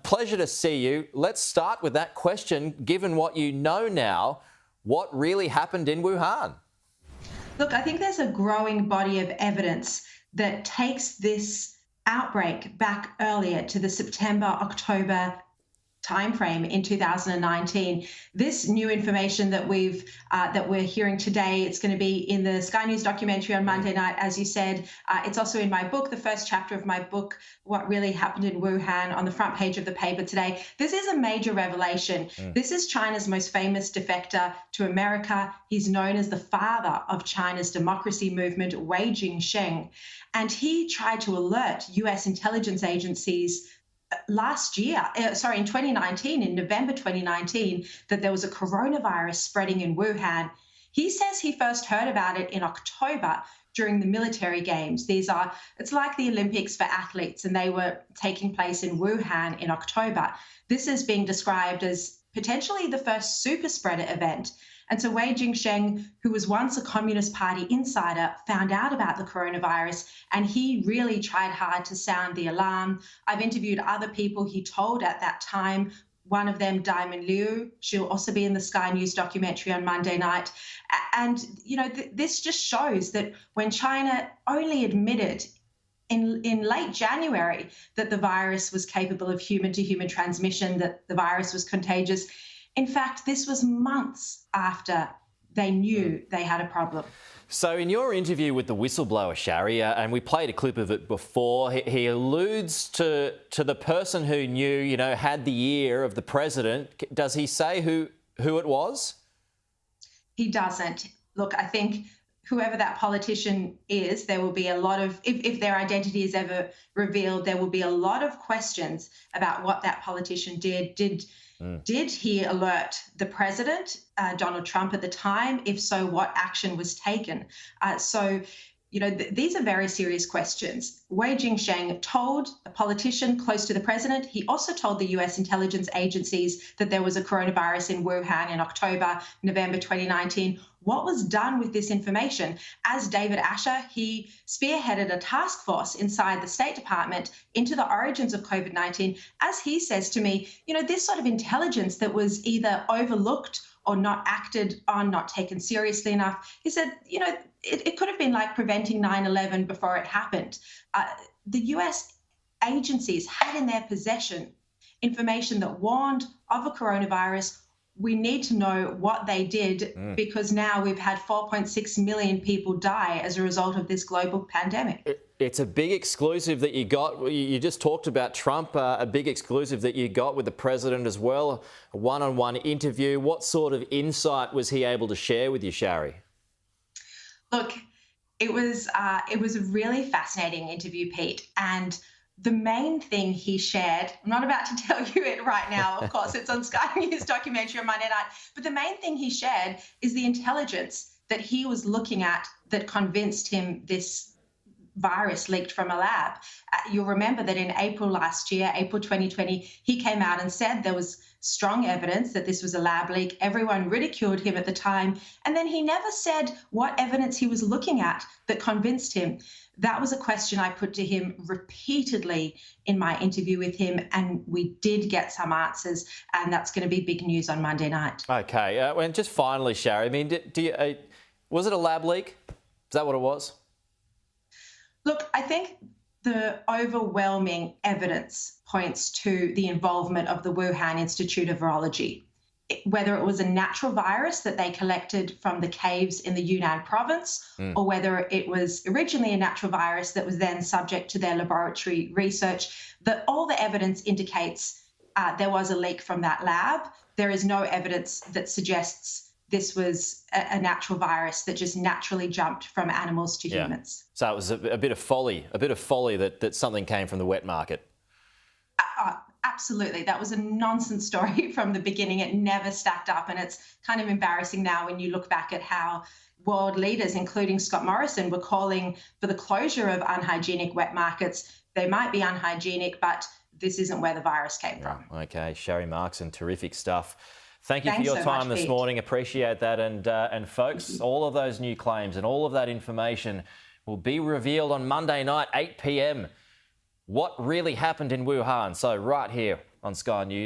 pleasure to see you. Let's start with that question. Given what you know now, what really happened in Wuhan? Look, I think there's a growing body of evidence that takes this outbreak back earlier to the September-October timeframe in 2019. This new information that we're hearing today, it's going to be in the Sky News documentary on Monday night, as you said. It's also in my book, the first chapter of my book, What Really Happened in Wuhan, on the front page of the paper today. This is a major revelation. This is China's most famous defector to America. He's known as the father of China's democracy movement, Wei Jingsheng. And he tried to alert US intelligence agencies in 2019, in November 2019, that there was a coronavirus spreading in Wuhan. He says he first heard about it in October during the military games. It's like the Olympics for athletes, and they were taking place in Wuhan in October. This is being described as potentially the first super spreader event. And so Wei Jingsheng, who was once a Communist Party insider, found out about the coronavirus, and he really tried hard to sound the alarm. I've interviewed other people he told at that time. One of them, Diamond Liu, she'll also be in the Sky News documentary on Monday night. And, this just shows that when China only admitted in late January that the virus was capable of human-to-human transmission, that the virus was contagious, in fact, this was months after they knew they had a problem. So in your interview with the whistleblower, Sharri, and we played a clip of it before, he alludes to the person who knew, had the ear of the president. Does he say who it was? He doesn't. Look, I think whoever that politician is, there will be a lot of, if their identity is ever revealed, there will be a lot of questions about what that politician did. Did he alert the president, Donald Trump, at the time? If so, what action was taken? These are very serious questions. Wei Jingsheng told a politician close to the president. He also told the US intelligence agencies that there was a coronavirus in Wuhan in October, November 2019. What was done with this information? As David Asher, he spearheaded a task force inside the State Department into the origins of COVID-19. As he says to me, this sort of intelligence that was either overlooked or not acted on, not taken seriously enough, he said, it could have been like preventing 9/11 before it happened. The US agencies had in their possession information that warned of a coronavirus. We need to know what they did because now we've had 4.6 million people die as a result of this global pandemic. It's a big exclusive that you got. You just talked about Trump, a big exclusive that you got with the president as well, a one-on-one interview. What sort of insight was he able to share with you, Sharri? Look, it was a really fascinating interview, Pete, and the main thing he shared, I'm not about to tell you it right now, of course, it's on Sky News documentary on Monday night, but the main thing he shared is the intelligence that he was looking at that convinced him this virus leaked from a lab. You'll remember that in April last year, April 2020, he came out and said there was strong evidence that this was a lab leak. Everyone ridiculed him at the time. And then he never said what evidence he was looking at that convinced him. That was a question I put to him repeatedly in my interview with him, and we did get some answers, and that's going to be big news on Monday night. Okay, and just finally, Sharri, I mean, was it a lab leak? Is that what it was? Look, I think the overwhelming evidence points to the involvement of the Wuhan Institute of Virology. Whether it was a natural virus that they collected from the caves in the Yunnan province, or whether it was originally a natural virus that was then subject to their laboratory research, all the evidence indicates there was a leak from that lab. There is no evidence that suggests this was a natural virus that just naturally jumped from animals to humans. So it was a bit of folly that something came from the wet market. Absolutely. That was a nonsense story from the beginning. It never stacked up. And it's kind of embarrassing now when you look back at how world leaders, including Scott Morrison, were calling for the closure of unhygienic wet markets. They might be unhygienic, but this isn't where the virus came from. Okay, Sharri Markson, terrific stuff. Thank you for your time this morning. Appreciate that. And folks, all of those new claims and all of that information will be revealed on Monday night, 8 p.m. What really happened in Wuhan? So right here on Sky News.